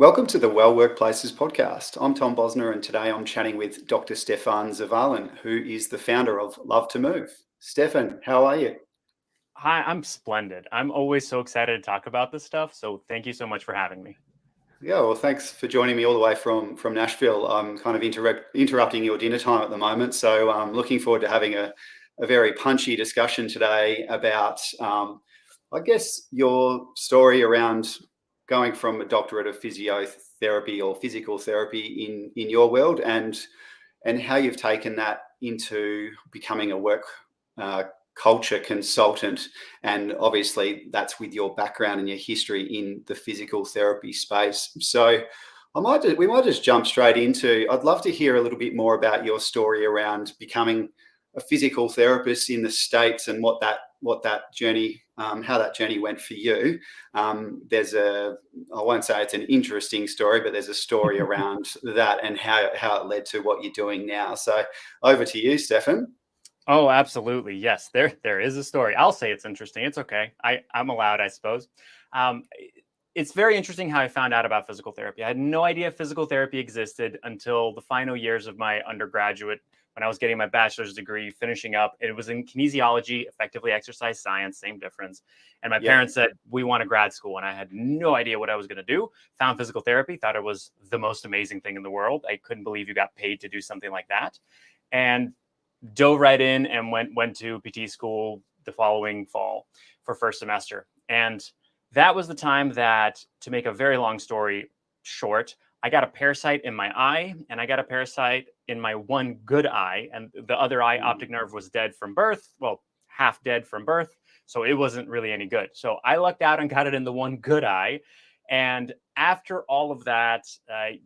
Welcome to the Well Workplaces podcast. I'm Tom Bosner, and today I'm chatting with Dr. Stefan Zavalin, who is the founder of Love to Move. Stefan, how are you? Hi, I'm splendid. I'm always so excited to talk about this stuff. So thank you so much for having me. Yeah, well, thanks for joining me all the way from Nashville. I'm kind of interrupting your dinner time at the moment, so I'm looking forward to having a very punchy discussion today about, I guess, your story around going from a doctorate of physiotherapy or physical therapy in your world, and how you've taken that into becoming a work uh, culture consultant. And obviously, that's with your background and your history in the physical therapy space. So, we might just jump straight into. I'd love to hear a little bit more about your story around becoming a physical therapist in the States and what that journey, how that journey went for you. I won't say it's an interesting story, but there's a story around that and how it led to what you're doing now. So over to you, Stefan. Oh, absolutely. Yes, there is a story. I'll say it's interesting. It's okay. I'm allowed, I suppose. Um, it's very interesting how I found out about physical therapy. I had no idea physical therapy existed until the final years of my undergraduate when I was getting my bachelor's degree, finishing up. It was in kinesiology, effectively exercise science, same difference. And my Yeah. parents said, we want a grad school. And I had no idea what I was going to do. Found physical therapy, thought it was the most amazing thing in the world. I couldn't believe you got paid to do something like that. And dove right in and went to PT school the following fall for first semester. And that was the time that, to make a very long story short, I got a parasite in my eye and I got a parasite in my one good eye. And the other eye, optic nerve, was dead from birth. Well, half dead from birth. So it wasn't really any good. So I lucked out and got it in the one good eye. And after all of that, I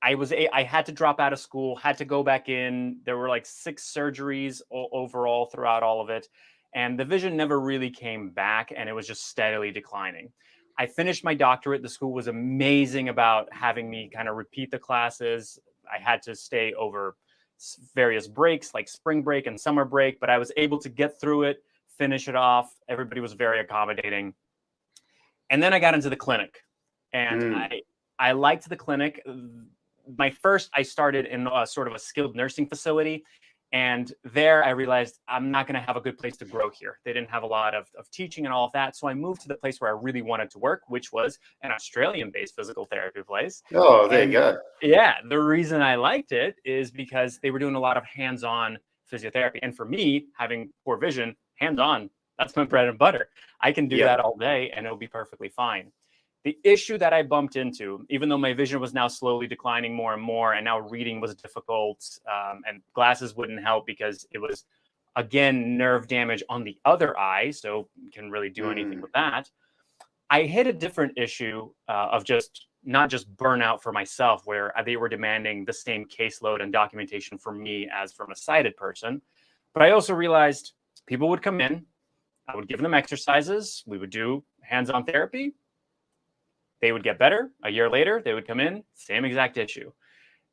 had to drop out of school, had to go back in. There were like 6 surgeries overall throughout all of it. And the vision never really came back and it was just steadily declining. I finished my doctorate. The school was amazing about having me kind of repeat the classes. I had to stay over various breaks like spring break and summer break, but I was able to get through it, finish it off. Everybody was very accommodating. And then I got into the clinic and I liked the clinic. I started in a sort of a skilled nursing facility. And there I realized I'm not going to have a good place to grow here. They didn't have a lot of teaching and all of that. So I moved to the place where I really wanted to work, which was an Australian-based physical therapy place. Oh, there you And go. yeah, the reason I liked it is because they were doing a lot of hands-on physiotherapy. And for me, having poor vision, hands-on, that's my bread and butter. I can do that all day and it'll be perfectly fine. The issue that I bumped into, even though my vision was now slowly declining more and more, and now reading was difficult, and glasses wouldn't help because it was, again, nerve damage on the other eye, so you can really do anything with that. I hit a different issue of just not just burnout for myself, where they were demanding the same caseload and documentation from me as from a sighted person, but I also realized people would come in, I would give them exercises, we would do hands-on therapy. They would get better. A year later, they would come in, same exact issue.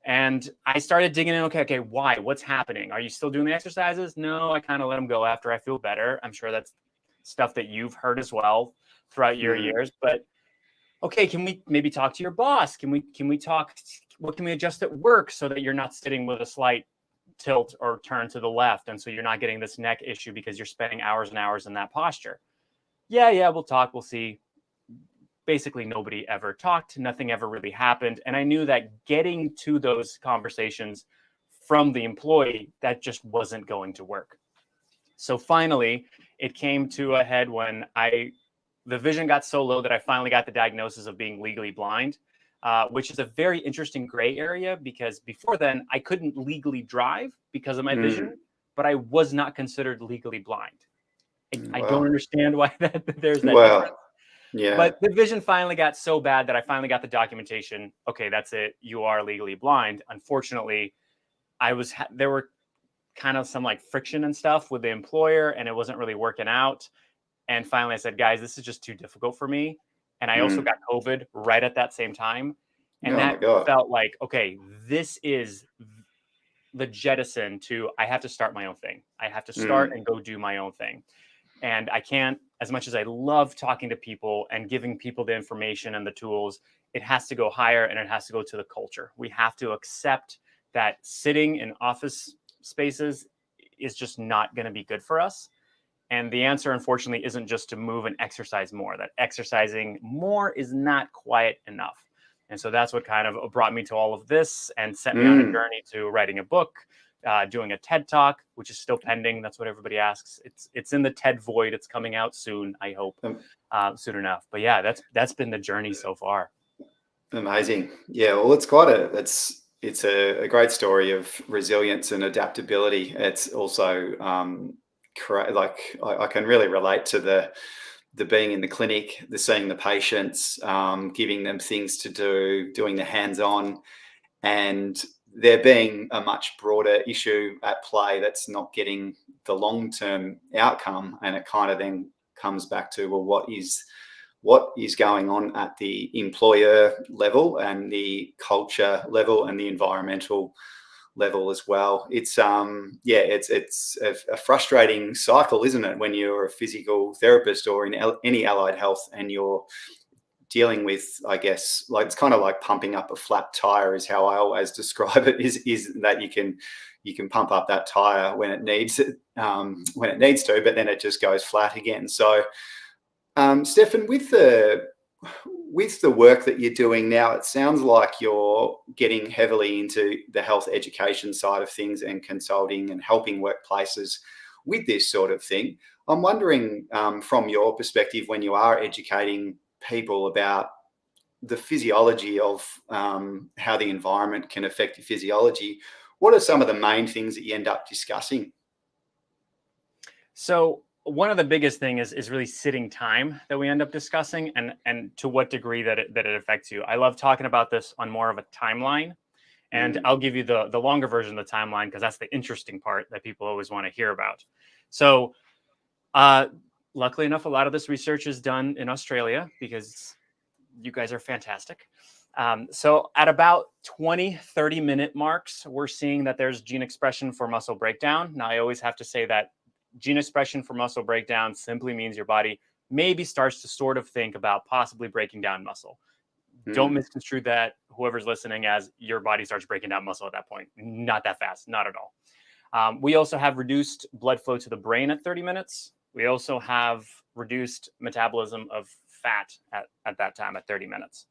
And I started digging in. Okay, why? What's happening? Are you still doing the exercises? No, I kind of let them go after I feel better. I'm sure that's stuff that you've heard as well throughout your years. But okay, can we maybe talk to your boss? Can we talk? What can we adjust at work so that you're not sitting with a slight tilt or turn to the left, and so you're not getting this neck issue because you're spending hours and hours in that posture? Yeah, we'll talk. We'll see. Basically, nobody ever talked. Nothing ever really happened. And I knew that getting to those conversations from the employee, that just wasn't going to work. So finally, it came to a head when the vision got so low that I finally got the diagnosis of being legally blind, which is a very interesting gray area because before then, I couldn't legally drive because of my vision, but I was not considered legally blind. I don't understand why there's that difference. Yeah. But the vision finally got so bad that I finally got the documentation. Okay, that's it. You are legally blind. Unfortunately, there were kind of some like friction and stuff with the employer, and it wasn't really working out. And finally, I said, guys, this is just too difficult for me. And I also got COVID right at that same time. And that felt like, okay, this is the jettison to, I have to start my own thing. I have to start and go do my own thing. And I can't, as much as I love talking to people and giving people the information and the tools, it has to go higher, and it has to go to the culture. We have to accept that sitting in office spaces is just not going to be good for us. And the answer, unfortunately, isn't just to move and exercise more. That exercising more is not quite enough. And so that's what kind of brought me to all of this and sent me on a journey to writing a book, doing a TED Talk, which is still pending. That's what everybody asks. It's in the TED void. It's coming out soon, I hope, soon enough. But yeah, that's been the journey so far. Amazing. Yeah, well, it's a great story of resilience and adaptability. It's also like I can really relate to the being in the clinic, the seeing the patients, giving them things to do, doing the hands-on, and there being a much broader issue at play that's not getting the long-term outcome. And it kind of then comes back to, well, what is going on at the employer level and the culture level and the environmental level as well. It's it's a frustrating cycle, isn't it, when you're a physical therapist or in any allied health and you're dealing with, I guess, like it's kind of like pumping up a flat tire is how I always describe it, is that you can pump up that tire when it needs to, but then it just goes flat again. So Stefan, with the work that you're doing now, it sounds like you're getting heavily into the health education side of things and consulting and helping workplaces with this sort of thing. I'm wondering, from your perspective, when you are educating people about the physiology of how the environment can affect your physiology, what are some of the main things that you end up discussing? So one of the biggest thing is really sitting time that we end up discussing, and to what degree that it affects you. I love talking about this on more of a timeline, and I'll give you the longer version of the timeline because that's the interesting part that people always want to hear about. So luckily enough, a lot of this research is done in Australia because you guys are fantastic. So at about 20-30 minute marks, we're seeing that there's gene expression for muscle breakdown. Now, I always have to say that gene expression for muscle breakdown simply means your body maybe starts to sort of think about possibly breaking down muscle. Don't misconstrue that, whoever's listening, as your body starts breaking down muscle at that point. Not that fast, not at all. We also have reduced blood flow to the brain at 30 minutes. We also have reduced metabolism of fat at that time at 30 minutes.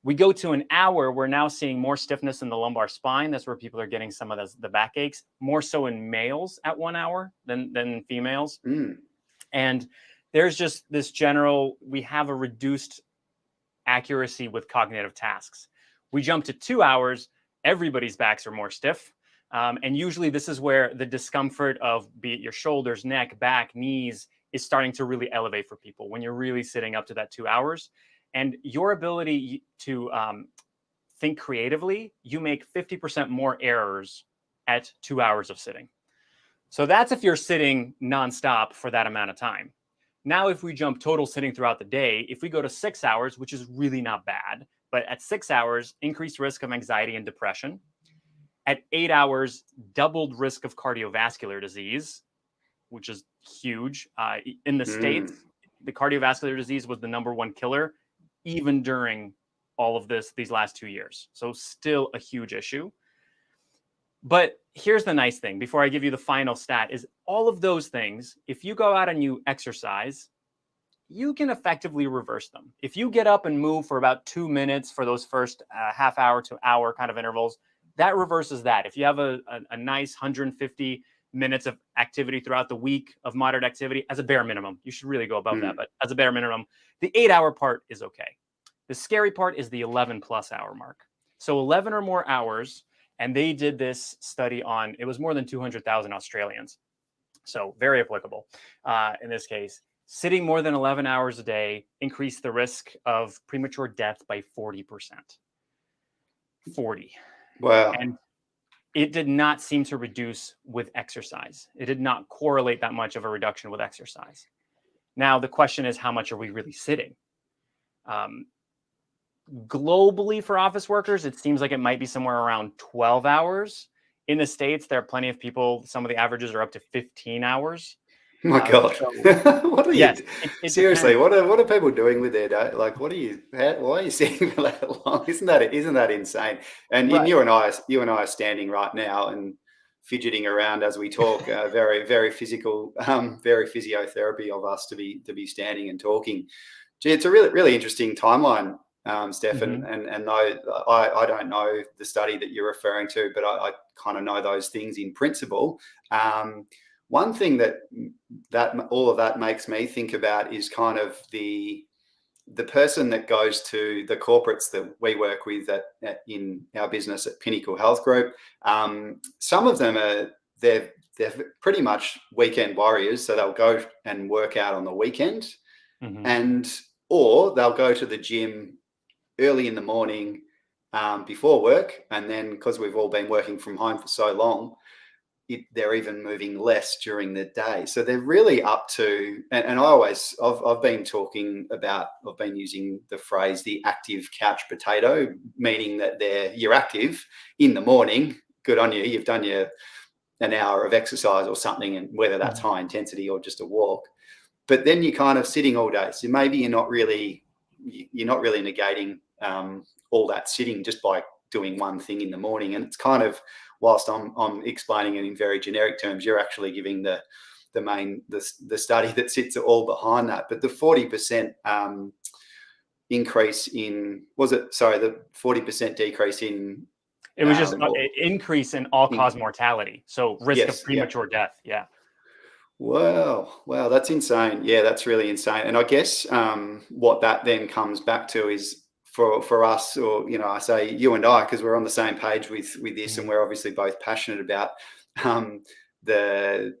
We go to an hour, we're now seeing more stiffness in the lumbar spine. That's where people are getting some of the back aches, more so in males at 1 hour than females. And there's just this general, we have a reduced accuracy with cognitive tasks. We jump to 2 hours, everybody's backs are more stiff. And usually this is where the discomfort of, be it your shoulders, neck, back, knees, is starting to really elevate for people when you're really sitting up to that 2 hours. And your ability to think creatively, you make 50% more errors at 2 hours of sitting. So that's if you're sitting nonstop for that amount of time. Now, if we jump total sitting throughout the day, if we go to 6 hours, which is really not bad, but at 6 hours, increased risk of anxiety and depression. At 8 hours, doubled risk of cardiovascular disease, which is huge. In the States, the cardiovascular disease was the #1 killer, even during all of these last 2 years. So still a huge issue. But here's the nice thing, before I give you the final stat, is all of those things, if you go out and you exercise, you can effectively reverse them. If you get up and move for about 2 minutes for those first half hour to hour kind of intervals, that reverses that. If you have a nice 150 minutes of activity throughout the week of moderate activity, as a bare minimum, you should really go above that, but as a bare minimum, the 8 hour part is okay. The scary part is the 11+ hour mark. So 11 or more hours, and they did this study on, it was more than 200,000 Australians. So very applicable in this case. Sitting more than 11 hours a day increased the risk of premature death by 40%. 40. Wow. And it did not seem to reduce with exercise. It did not correlate that much of a reduction with exercise. Now, the question is, how much are we really sitting? Globally, for office workers, it seems like it might be somewhere around 12 hours. In the States, there are plenty of people, some of the averages are up to 15 hours. My God, So what are yes, you it seriously? depends. What are people doing with their day? Like, why are you sitting for that long? Isn't that insane? And Right. you and I are standing right now and fidgeting around as we talk. Very physical, very physiotherapy of us to be standing and talking. Gee, it's a really interesting timeline, Stefan. Hmm. And no, I don't know the study that you're referring to, but I kind of know those things in principle. One thing that all of that makes me think about is kind of the person that goes to the corporates that we work with in our business at Pinnacle Health Group. Some of them they're pretty much weekend warriors, so they'll go and work out on the weekend, Hmm. and or they'll go to the gym early in the morning before work, and then because we've all been working from home for so long, they're even moving less during the day. So they're really up to, and I've been talking about, I've been using the phrase the active couch potato, meaning that you're active in the morning. Good on you. You've done an hour of exercise or something, and whether that's high intensity or just a walk. But then you're kind of sitting all day. So maybe you're not really negating all that sitting just by doing one thing in the morning. And it's kind of, whilst I'm explaining it in very generic terms, you're actually giving the study that sits all behind that. But the 40% increase in, was it, sorry, the 40% decrease in, It was just or an increase in all-cause mortality, so risk of yes, yeah. premature death. Yeah. Wow, that's insane. Yeah, that's really insane. And I guess what that then comes back to is for us, or I say you and I, because we're on the same page with this, and Mhm. we're obviously both passionate about um, the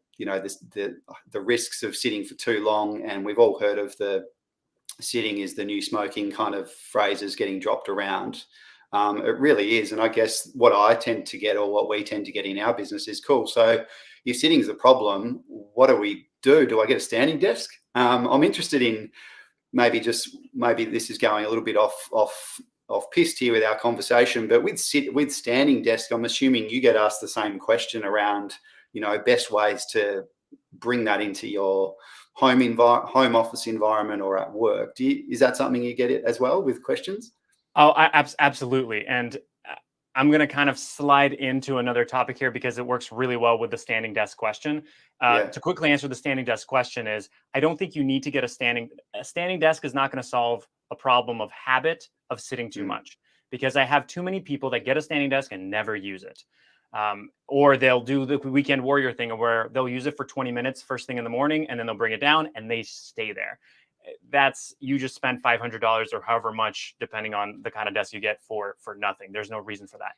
risks of sitting for too long, and we've all heard of the sitting is the new smoking kind of phrases getting dropped around. It really is. And I guess what I tend to get, or what we tend to get in our business, is cool. So if sitting is a problem, what do we do? Do I get a standing desk? I'm interested in maybe this is going a little bit off piste here with our conversation, but with standing desk, I'm assuming you get asked the same question around, best ways to bring that into your home office environment or at work. Is that something you get it as well with questions? Oh, absolutely. And I'm going to kind of slide into another topic here because it works really well with the standing desk question. Yeah. To quickly answer the standing desk question is, I don't think you need to get a standing desk is not going to solve a problem of habit of sitting too Mm. much, because I have too many people that get a standing desk and never use it. Or they'll do the weekend warrior thing where they'll use it for 20 minutes first thing in the morning, and then they'll bring it down and they stay there. That's, you just spend $500 or however much, depending on the kind of desk you get, for nothing. There's no reason for that.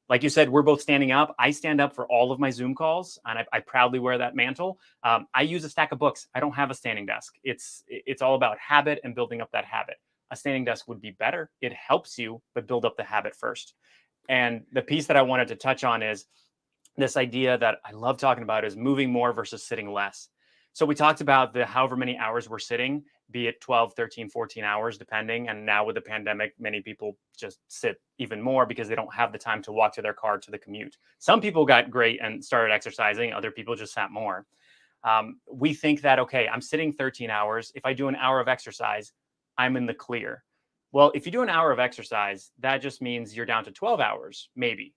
Like you said, we're both standing up. I stand up for all of my Zoom calls, and I proudly wear that mantle. I use a stack of books. I don't have a standing desk. It's all about habit and building up that habit. A standing desk would be better. It helps you, but build up the habit first. And the piece that I wanted to touch on is this idea that I love talking about, is moving more versus sitting less. So we talked about the however many hours we're sitting, be it 12, 13, 14 hours, depending. And now with the pandemic, many people just sit even more because they don't have the time to walk to their car to the commute. Some people got great and started exercising. Other people just sat more. We think that, okay, I'm sitting 13 hours. If I do an hour of exercise, I'm in the clear. Well, if you do an hour of exercise, that just means you're down to 12 hours, maybe.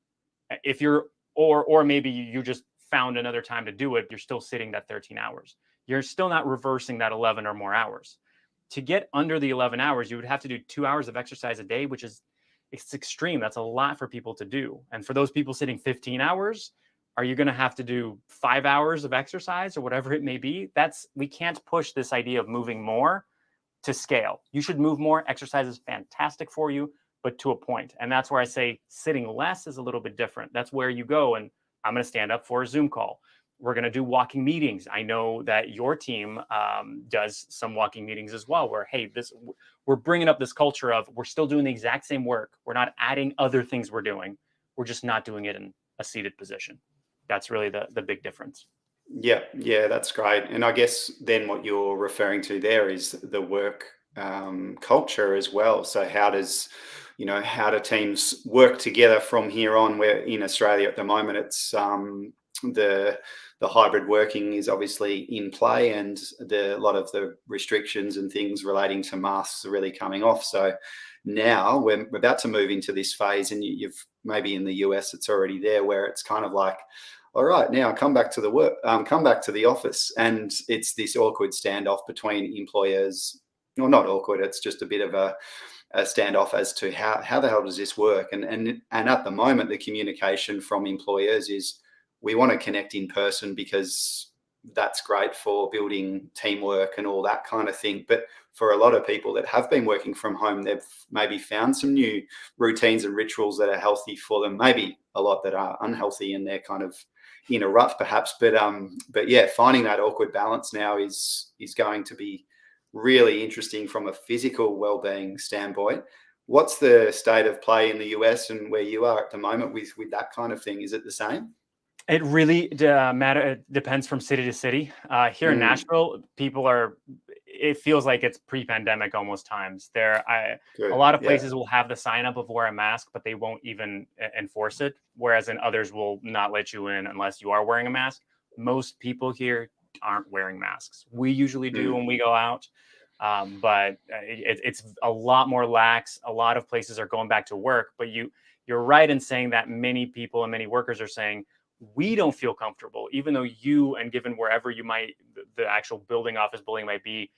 If you're, or maybe you just found another time to do it, you're still sitting that 13 hours. You're still not reversing that 11 or more hours. To get under the 11 hours, you would have to do 2 hours of exercise a day, which is, it's extreme. That's a lot for people to do. And for those people sitting 15 hours, are you going to have to do 5 hours of exercise or whatever it may be? We can't push this idea of moving more to scale. You should move more. Exercise is fantastic for you, but to a point. And that's where I say sitting less is a little bit different. That's where you go, and I'm going to stand up for a Zoom call. We're going to do walking meetings. I know that your team does some walking meetings as well, where, hey, we're bringing up this culture of, we're still doing the exact same work. We're not adding other things we're doing. We're just not doing it in a seated position. That's really the big difference. Yeah, that's great. And I guess then what you're referring to there is the work culture as well. So how do teams work together from here on? Where in Australia at the moment, it's the hybrid working is obviously in play, and a lot of the restrictions and things relating to masks are really coming off. So now we're about to move into this phase, and you've maybe in the US it's already there, where it's kind of like, all right, now come back to the work, come back to the office, and it's this awkward standoff between employers. Well, not awkward. It's just a bit of a standoff as to how the hell does this work? And at the moment, the communication from employers is, we want to connect in person because that's great for building teamwork and all that kind of thing. But for a lot of people that have been working from home, they've maybe found some new routines and rituals that are healthy for them. Maybe a lot that are unhealthy, and they're kind of in a rut perhaps. But yeah, finding that awkward balance now is going to be really interesting from a physical well-being standpoint. What's the state of play in the US and where you are at the moment with that kind of thing? Is it the same? It really it depends from city to city. Here in Nashville, people are, it feels like it's pre-pandemic almost times. A lot of places will have the sign up of wear a mask, but they won't even enforce it. Whereas in others will not let you in unless you are wearing a mask. Most people here aren't wearing masks. We usually do when we go out. But it's a lot more lax. A lot of places are going back to work, but you're right in saying that many people and many workers are saying, we don't feel comfortable, even though you, and given wherever you might, the actual building, office building might be,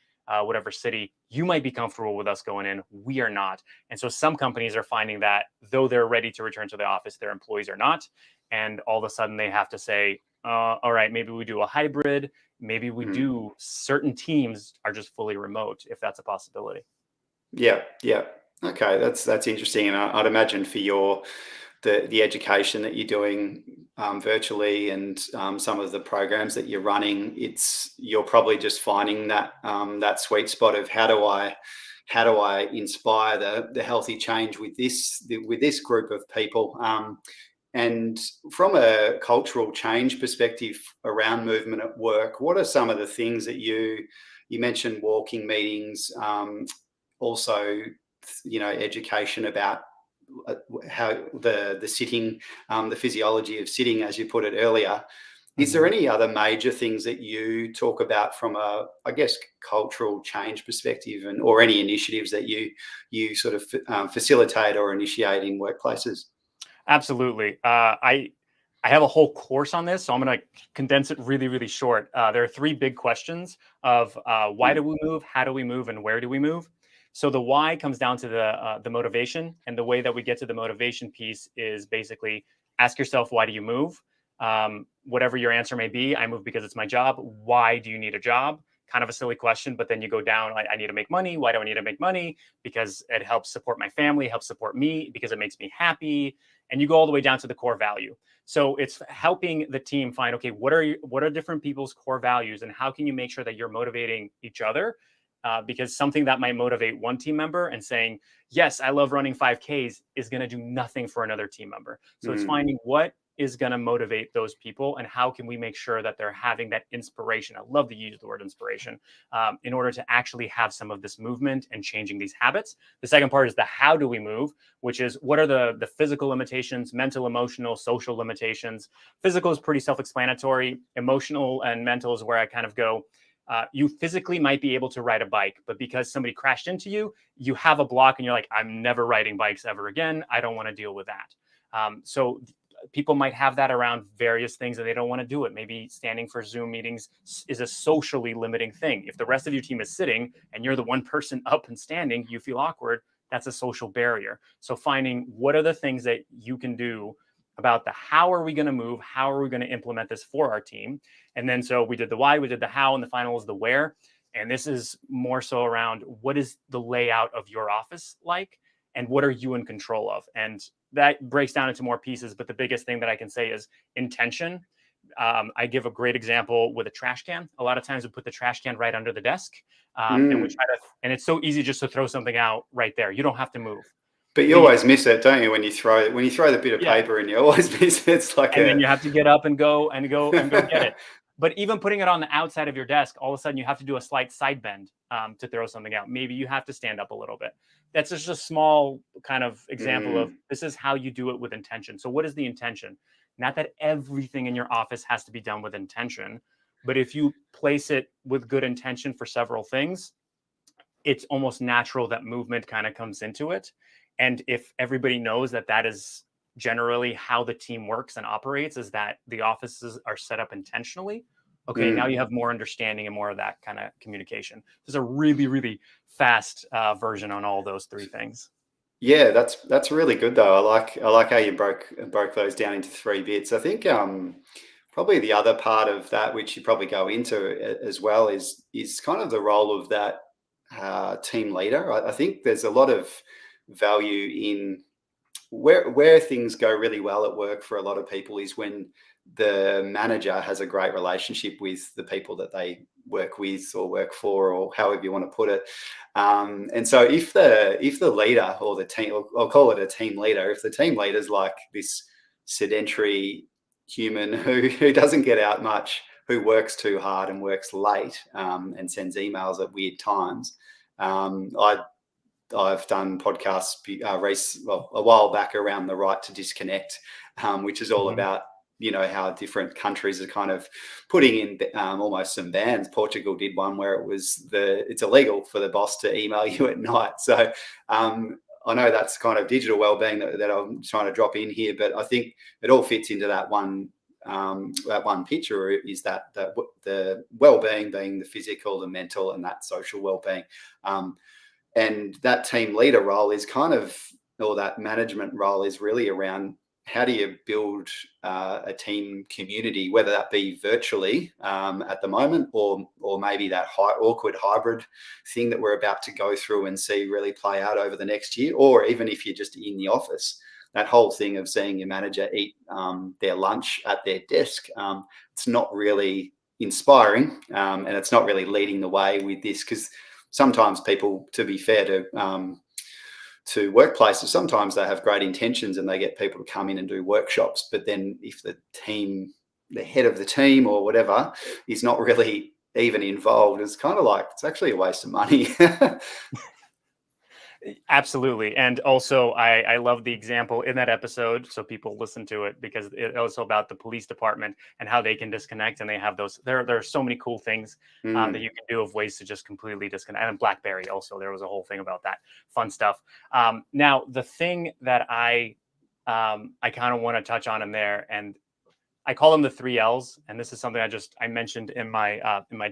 whatever city, you might be comfortable with us going in. We are not. And so some companies are finding that though they're ready to return to the office, their employees are not. And all of a sudden they have to say, all right, maybe we do a hybrid. Maybe we do, certain teams are just fully remote, if that's a possibility. Yeah. Okay, that's interesting. And I'd imagine for the education that you're doing virtually, and some of the programs that you're running, you're probably just finding that that sweet spot of how do I inspire the healthy change with this group of people. And from a cultural change perspective around movement at work, what are some of the things that you mentioned? Walking meetings, also, education about how the sitting, the physiology of sitting, as you put it earlier. Is there any other major things that you talk about from a, I guess, cultural change perspective, or any initiatives that you sort of facilitate or initiate in workplaces? Absolutely. I have a whole course on this, so I'm going to condense it really, really short. There are three big questions of why do we move, how do we move, and where do we move? So the why comes down to the motivation, and the way that we get to the motivation piece is basically ask yourself, why do you move? Whatever your answer may be, I move because it's my job. Why do you need a job? Kind of a silly question, but then you go down, I need to make money. Why do I need to make money? Because it helps support my family, helps support me, because it makes me happy. And you go all the way down to the core value. So it's helping the team find, okay, what are different people's core values, and how can you make sure that you're motivating each other? Because something that might motivate one team member and saying, yes, I love running 5Ks, is going to do nothing for another team member. So it's finding what is going to motivate those people, and how can we make sure that they're having that inspiration. I love to use the word inspiration, in order to actually have some of this movement and changing these habits. The second part is the how do we move, which is what are the physical limitations, mental, emotional, social limitations. Physical is pretty self-explanatory. Emotional and mental is where I kind of go, you physically might be able to ride a bike, but because somebody crashed into you, you have a block and you're like, I'm never riding bikes ever again. I don't want to deal with that. So people might have that around various things and they don't want to do it. Maybe standing for Zoom meetings is a socially limiting thing. If the rest of your team is sitting and you're the one person up and standing, you feel awkward. That's a social barrier. So finding what are the things that you can do about the how are we going to move? How are we going to implement this for our team? And then so we did the why, we did the how, and the final is the where. And this is more so around what is the layout of your office like, and what are you in control of? And that breaks down into more pieces. But the biggest thing that I can say is intention. I give a great example with a trash can. A lot of times we put the trash can right under the desk, and we try to, and it's so easy just to throw something out right there. You don't have to move. But you always miss it, don't you? When you throw the bit of paper in, you always miss it. It's like, and then you have to get up and go get it. But even putting it on the outside of your desk, all of a sudden you have to do a slight side bend to throw something out. Maybe you have to stand up a little bit. That's just a small kind of example of this is how you do it with intention. So what is the intention? Not that everything in your office has to be done with intention, but if you place it with good intention for several things, it's almost natural that movement kind of comes into it. And if everybody knows that that is generally how the team works and operates, is that the offices are set up intentionally, okay, now you have more understanding and more of that kind of communication. There's a really, really fast version on all those three things. Yeah, that's really good though. I like how you broke those down into three bits. I think probably the other part of that, which you probably go into as well, is kind of the role of that team leader. I think there's a lot of value in where things go really well at work for a lot of people is when the manager has a great relationship with the people that they work with or work for, or however you want to put it. And so if the leader or the team, I'll call it a team leader, if the team leader's like this sedentary human who doesn't get out much, who works too hard and works late, and sends emails at weird times. I've done podcasts a while back around the right to disconnect, which is all about, you know, how different countries are kind of putting in almost some bans. Portugal did one where it's illegal for the boss to email you at night. So I know that's kind of digital wellbeing that I'm trying to drop in here, but I think it all fits into that one picture, is that the well-being being the physical, the mental, and that social well-being. And that team leader role is kind of, or that management role is really around how do you build a team community, whether that be virtually at the moment, or maybe that awkward hybrid thing that we're about to go through and see really play out over the next year, or even if you're just in the office, that whole thing of seeing your manager eat their lunch at their desk. It's not really inspiring, and it's not really leading the way with this, because sometimes people, to be fair to workplaces, sometimes they have great intentions and they get people to come in and do workshops. But then if the head of the team or whatever is not really even involved, it's kind of like, it's actually a waste of money. Absolutely. And also, I love the example in that episode, so people listen to it, because it's also about the police department and how they can disconnect. And they have those, there are so many cool things that you can do, of ways to just completely disconnect. And BlackBerry also, there was a whole thing about that fun stuff. Now, the thing that I kind of want to touch on in there, and I call them the 3 L's. And this is something I mentioned in my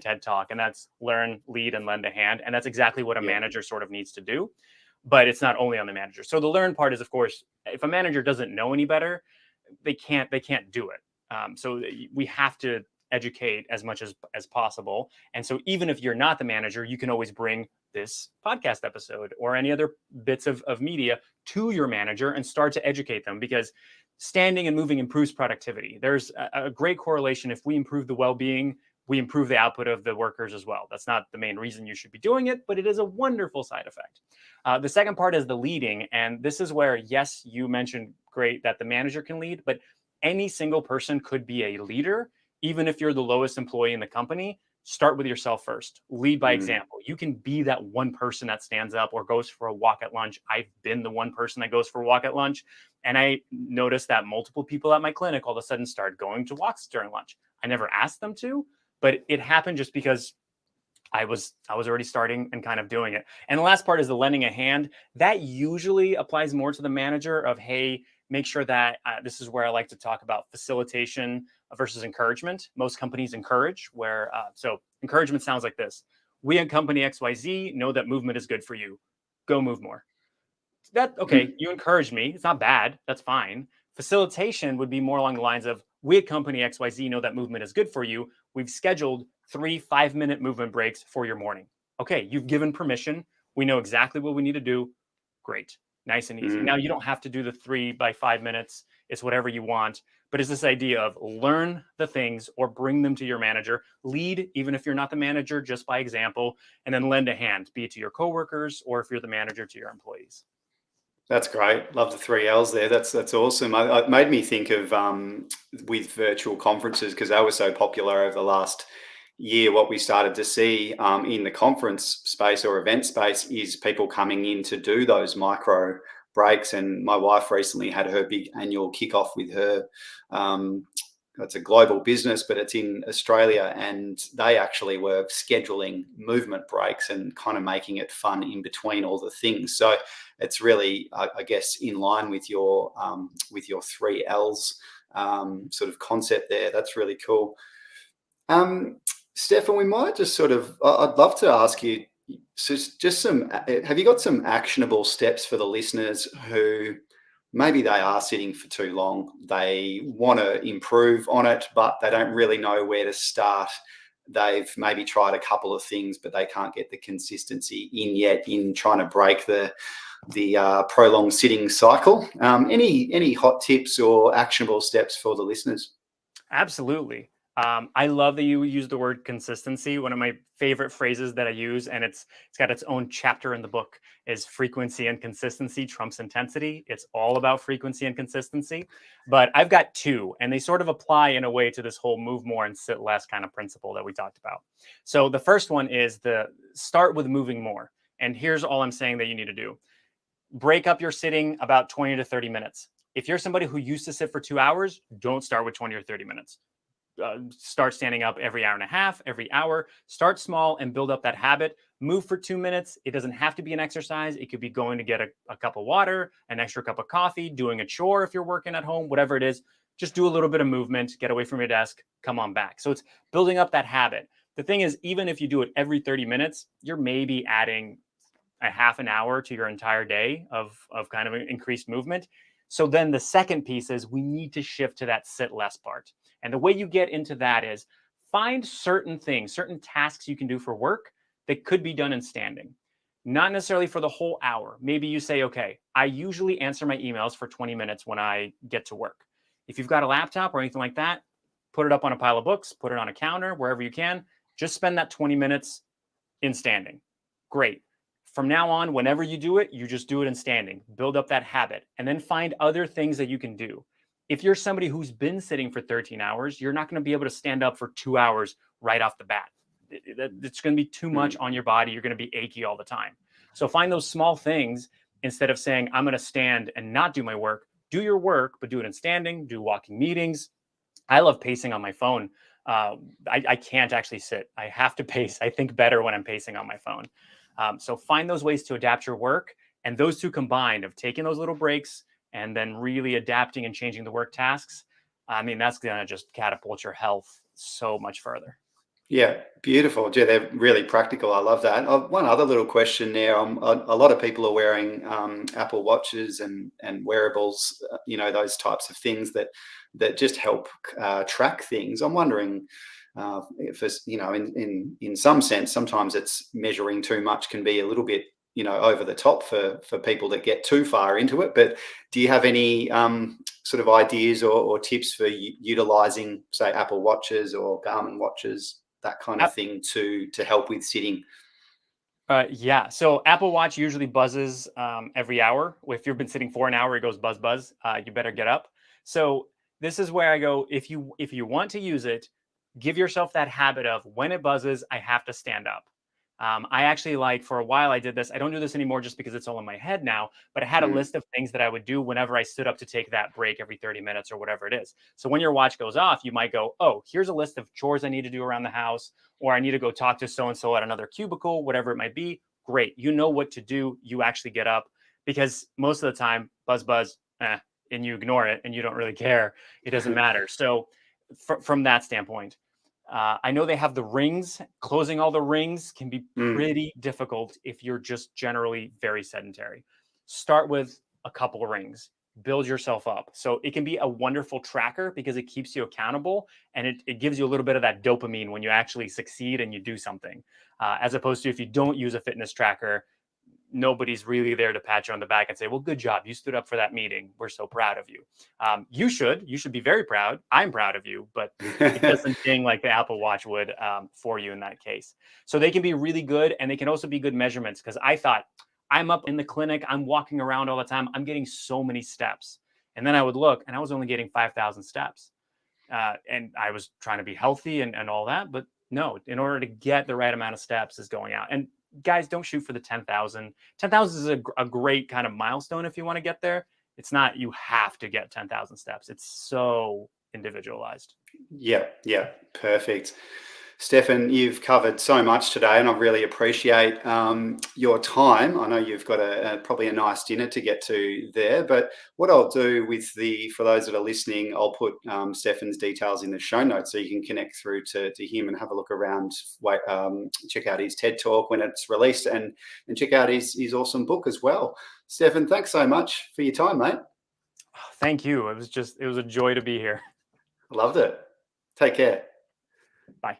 TED talk, and that's learn, lead, and lend a hand. And that's exactly what a manager sort of needs to do. But it's not only on the manager. So the learn part is, of course, if a manager doesn't know any better, they can't do it. So we have to educate as much as possible. And so even if you're not the manager, you can always bring this podcast episode or any other bits of media to your manager and start to educate them, because standing and moving improves productivity. There's a great correlation. If we improve the well-being, we improve the output of the workers as well. That's not the main reason you should be doing it, but it is a wonderful side effect. The second part is the leading. And this is where, yes, you mentioned great that the manager can lead, but any single person could be a leader. Even if you're the lowest employee in the company, start with yourself first. Lead by example. You can be that one person that stands up or goes for a walk at lunch. I've been the one person that goes for a walk at lunch. And I noticed that multiple people at my clinic all of a sudden started going to walks during lunch. I never asked them to, but it happened just because I was already starting and kind of doing it. And the last part is the lending a hand. That usually applies more to the manager of, hey, make sure that this is where I like to talk about facilitation versus encouragement. Most companies encourage, so encouragement sounds like this. We at company XYZ know that movement is good for you. Go move more. You encourage me. It's not bad. That's fine. Facilitation would be more along the lines of, we at company XYZ know that movement is good for you. We've scheduled 3 5-minute movement breaks for your morning. Okay, you've given permission. We know exactly what we need to do. Great. Nice and easy. Now, you don't have to do the 3 by 5 minutes. It's whatever you want. But it's this idea of learn the things or bring them to your manager. Lead, even if you're not the manager, just by example. And then lend a hand, be it to your coworkers or if you're the manager, to your employees. That's great. Love the 3 L's there. That's awesome. It made me think of with virtual conferences, because they were so popular over the last year. What we started to see in the conference space or event space is people coming in to do those micro breaks. And my wife recently had her big annual kickoff with her. It's a global business, but it's in Australia, and they actually were scheduling movement breaks and kind of making it fun in between all the things. So it's really, I guess, in line with your 3 Ls sort of concept there. That's really cool. Stefan, we might just I'd love to ask you, so have you got some actionable steps for the listeners who maybe they are sitting for too long, they want to improve on it, but they don't really know where to start? They've maybe tried a couple of things, but they can't get the consistency in yet in trying to break the prolonged sitting cycle. Any hot tips or actionable steps for the listeners? Absolutely. I love that you use the word consistency. One of my favorite phrases that I use, and it's got its own chapter in the book, is frequency and consistency trumps intensity. It's all about frequency and consistency. But I've got two, and they sort of apply in a way to this whole move more and sit less kind of principle that we talked about. So the first one is the start with moving more. And here's all I'm saying that you need to do. Break up your sitting about 20 to 30 minutes. If you're somebody who used to sit for 2 hours, don't start with 20 or 30 minutes. Start standing up every hour and a half, every hour. Start small and build up that habit. Move for 2 minutes. It doesn't have to be an exercise. It could be going to get a cup of water, an extra cup of coffee, doing a chore if you're working at home, whatever it is. Just do a little bit of movement, get away from your desk, come on back. So it's building up that habit. The thing is, even if you do it every 30 minutes, you're maybe adding a half an hour to your entire day of kind of increased movement. So then the second piece is we need to shift to that sit less part. And the way you get into that is find certain things, certain tasks you can do for work that could be done in standing. Not necessarily for the whole hour. Maybe you say, okay, I usually answer my emails for 20 minutes when I get to work. If you've got a laptop or anything like that, put it up on a pile of books, put it on a counter, wherever you can. Just spend that 20 minutes in standing. Great. From now on, whenever you do it, you just do it in standing. Build up that habit, and then find other things that you can do. If you're somebody who's been sitting for 13 hours, you're not going to be able to stand up for 2 hours right off the bat. It's going to be too much on your body. You're going to be achy all the time. So find those small things instead of saying, I'm going to stand and not do my work. Do your work, but do it in standing, do walking meetings. I love pacing on my phone. I can't actually sit. I have to pace. I think better when I'm pacing on my phone. So find those ways to adapt your work, and those two combined of taking those little breaks and then really adapting and changing the work tasks. I mean, that's going to just catapult your health so much further. Yeah, beautiful. Yeah, they're really practical. I love that. One other little question there. A lot of people are wearing Apple Watches and wearables, those types of things that just help track things. I'm wondering if it's, in some sense, sometimes it's measuring too much can be a little bit, over the top for people that get too far into it. But do you have any sort of ideas or tips for utilizing, say, Apple Watches or Garmin watches, that kind of thing to help with sitting? Yeah. So Apple Watch usually buzzes every hour. If you've been sitting for an hour, it goes buzz, buzz. You better get up. So this is where I go. If you want to use it, give yourself that habit of when it buzzes, I have to stand up. I actually for a while I did this. I don't do this anymore just because it's all in my head now, but I had a list of things that I would do whenever I stood up to take that break every 30 minutes or whatever it is. So when your watch goes off, you might go, oh, here's a list of chores I need to do around the house, or I need to go talk to so-and-so at another cubicle, whatever it might be. Great. You know what to do. You actually get up, because most of the time, buzz, buzz, and you ignore it and you don't really care. It doesn't matter. So from that standpoint, I know they have the rings. Closing all the rings can be pretty difficult if you're just generally very sedentary. Start with a couple of rings. Build yourself up. So it can be a wonderful tracker because it keeps you accountable, and it gives you a little bit of that dopamine when you actually succeed and you do something. As opposed to if you don't use a fitness tracker, nobody's really there to pat you on the back and say, well, good job. You stood up for that meeting. We're so proud of you. You should be very proud. I'm proud of you, but it doesn't ding like the Apple Watch would for you in that case. So they can be really good, and they can also be good measurements, because I thought, I'm up in the clinic, I'm walking around all the time, I'm getting so many steps. And then I would look, and I was only getting 5,000 steps. And I was trying to be healthy and all that, but no, in order to get the right amount of steps is going out. And guys, don't shoot for the 10,000. 10,000 is a great kind of milestone if you want to get there. It's not you have to get 10,000 steps. It's so individualized. Yeah, yeah, perfect. Stefan, you've covered so much today, and I really appreciate your time. I know you've got probably a nice dinner to get to there, but what I'll do for those that are listening, I'll put Stefan's details in the show notes so you can connect through to him and have a look around, check out his TED Talk when it's released, and check out his awesome book as well. Stefan, thanks so much for your time, mate. Thank you. It was a joy to be here. Loved it. Take care. Bye.